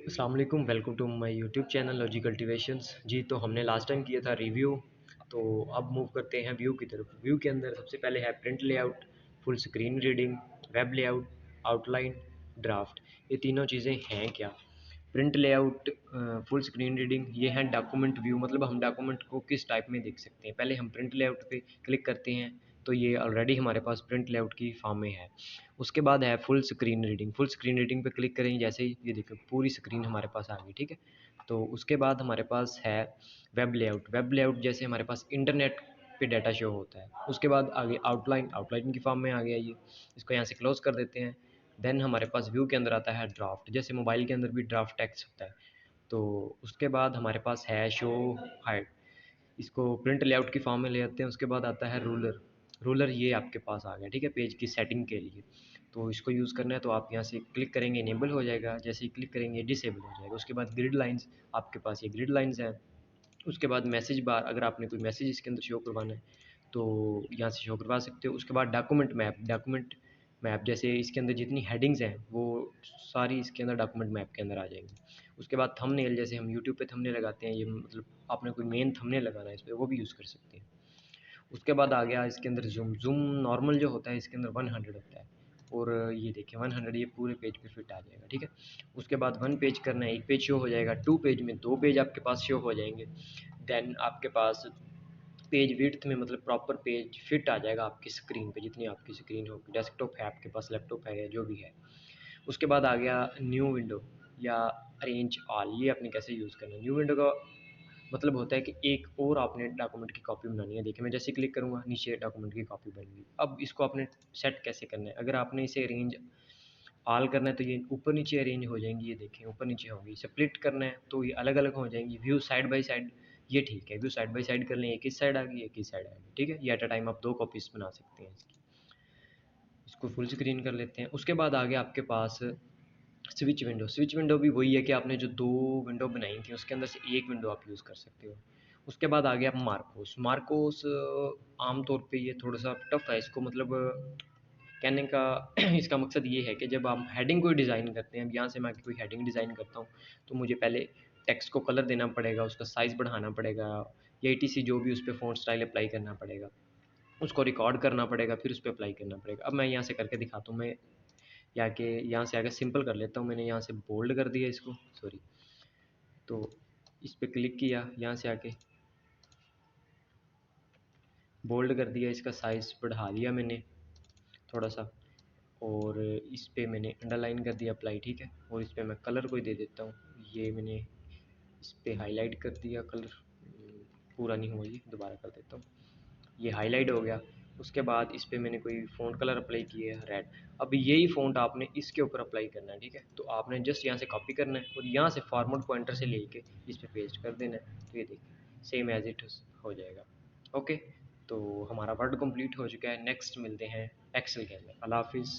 अस्सलाम वालेकुम, welcome to my YouTube channel Logi Cultivations. जी, तो हमने लास्ट टाइम किया था रिव्यू, तो अब मूव करते हैं व्यू की तरफ। व्यू के अंदर सबसे पहले है print layout, full screen reading, web layout, outline, draft. ये तीनों चीज़ें हैं क्या? Print layout, full screen reading, ये है डॉक्यूमेंट व्यू, मतलब हम डॉक्यूमेंट को किस टाइप में देख सकते हैं। पहले हम प्रिंट लेआउट पे क्लिक करते हैं, तो ये ऑलरेडी हमारे पास प्रिंट लेआउट की फॉर्म में है। उसके बाद है full screen reading. Full screen reading पे क्लिक करेंगे, जैसे ही ये देखो पूरी स्क्रीन हमारे पास आ गई, ठीक है। तो उसके बाद हमारे पास है वेब लेआउट। वेब लेआउट जैसे हमारे पास इंटरनेट पे डाटा शो होता है। उसके बाद आगे आउटलाइन, आउटलाइन की फॉर्म में आ गया ये। इसको यहाँ से क्लोज कर देते हैं। देन हमारे पास व्यू के अंदर आता है ड्राफ्ट, जैसे मोबाइल के अंदर भी ड्राफ्ट टेक्स्ट होता है। तो उसके बाद हमारे पास है शो हाइड। इसको प्रिंट लेआउट की फॉर्म में ले आते हैं। उसके बाद आता है रूलर। रूलर ये आपके पास आ गया, ठीक है, पेज की सेटिंग के लिए। तो इसको यूज़ करना है तो आप यहाँ से क्लिक करेंगे, इनेबल हो जाएगा। जैसे ही क्लिक करेंगे डिसेबल हो जाएगा। उसके बाद ग्रिड लाइंस, आपके पास ये ग्रिड लाइंस हैं। उसके बाद मैसेज बार, अगर आपने कोई मैसेज इसके अंदर शो करवाना है तो यहाँ से शो करवा सकते हो। उसके बाद डॉक्यूमेंट मैप, डॉक्यूमेंट मैप जैसे इसके अंदर जितनी हेडिंग्स हैं वो सारी इसके अंदर डॉक्यूमेंट मैप के अंदर आ जाएंगी। उसके बाद थंबनेल, जैसे हम यूट्यूब पे थंबनेल लगाते हैं, ये मतलब आपने कोई मेन थंबनेल लगाना है इस पर, वो भी यूज़ कर सकते हैं। उसके बाद आ गया इसके अंदर ज़ूम। ज़ूम नॉर्मल जो होता है इसके अंदर 100 होता है, और ये देखिए 100 ये पूरे पेज पे फिट आ जाएगा, ठीक है। उसके बाद वन पेज करना है, एक पेज शो हो जाएगा। टू पेज में दो पेज आपके पास शो हो जाएंगे। देन आपके पास पेज विड्थ में मतलब प्रॉपर पेज फिट आ जाएगा आपकी स्क्रीन पे, जितनी आपकी स्क्रीन होगी। डेस्कटॉप है आपके पास, लैपटॉप है या जो भी है। उसके बाद आ गया न्यू विंडो या अरेंज ऑल। ये आपने कैसे यूज़ करना है। न्यू विंडो का मतलब होता है कि एक और आपने डॉक्यूमेंट की कॉपी बनानी है। देखिए मैं जैसे क्लिक करूँगा, नीचे डॉक्यूमेंट की कॉपी बन गई। अब इसको आपने सेट कैसे करना है। अगर आपने इसे अरेंज ऑल करना है तो ये ऊपर नीचे अरेंज हो जाएंगी, ये देखें ऊपर नीचे होंगी। स्प्लिट करना है तो ये अलग अलग हो जाएंगी। व्यू साइड बाय साइड, ये ठीक है। व्यू साइड बाय साइड कर लें, एक इस साइड आ गई, एक इस साइड आ गई, ठीक है। ये एट अ टाइम आप दो कॉपीज़ बना सकते हैं इसकी। इसको फुल स्क्रीन कर लेते हैं। उसके बाद आ गया आपके पास स्विच विंडो। स्विच विंडो भी वही है कि आपने जो दो विंडो बनाई थी उसके अंदर से एक विंडो आप यूज़ कर सकते हो। उसके बाद आ गया मार्कोस। मार्कोस आमतौर पे ये थोड़ा सा टफ है। इसको मतलब कहने का इसका मकसद ये है कि जब आप हेडिंग कोई डिज़ाइन करते हैं, अब यहाँ से मैं कोई हेडिंग डिज़ाइन करता हूँ तो मुझे पहले टेक्स्ट को कलर देना पड़ेगा, उसका साइज़ बढ़ाना पड़ेगा, या ईटीसी जो भी उस पर फ़ॉन्ट स्टाइल अप्लाई करना पड़ेगा, उसको रिकॉर्ड करना पड़ेगा, फिर उस पर अप्लाई करना पड़ेगा। अब मैं यहाँ से करके दिखाता हूँ। मैं या कि यहाँ से आगे सिंपल कर लेता हूँ। मैंने यहाँ से बोल्ड कर दिया इसको, सॉरी। तो इस पर क्लिक किया, यहाँ से आके बोल्ड कर दिया, इसका साइज़ बढ़ा दिया मैंने थोड़ा सा, और इस पे मैंने अंडरलाइन कर दिया अप्लाई, ठीक है। और इस पे मैं कलर कोई दे देता हूँ। ये मैंने इस पे हाईलाइट कर दिया कलर, पूरा नहीं हुआ, ये दोबारा कर देता हूँ। ये हाईलाइट हो गया। उसके बाद इस पे मैंने कोई फ़ॉन्ट कलर अप्लाई किया है रेड। अब यही फ़ॉन्ट आपने इसके ऊपर अप्लाई करना है, ठीक है। तो आपने जस्ट यहाँ से कॉपी करना है और यहाँ से फॉरवर्ड पॉइंटर से लेके इस पे पेस्ट कर देना है। तो ये देखिए सेम एज इट हो जाएगा। ओके, तो हमारा वर्ड कंप्लीट हो चुका है। नेक्स्ट मिलते हैं एक्सेल के अंदर। अल्लाह हाफिज़।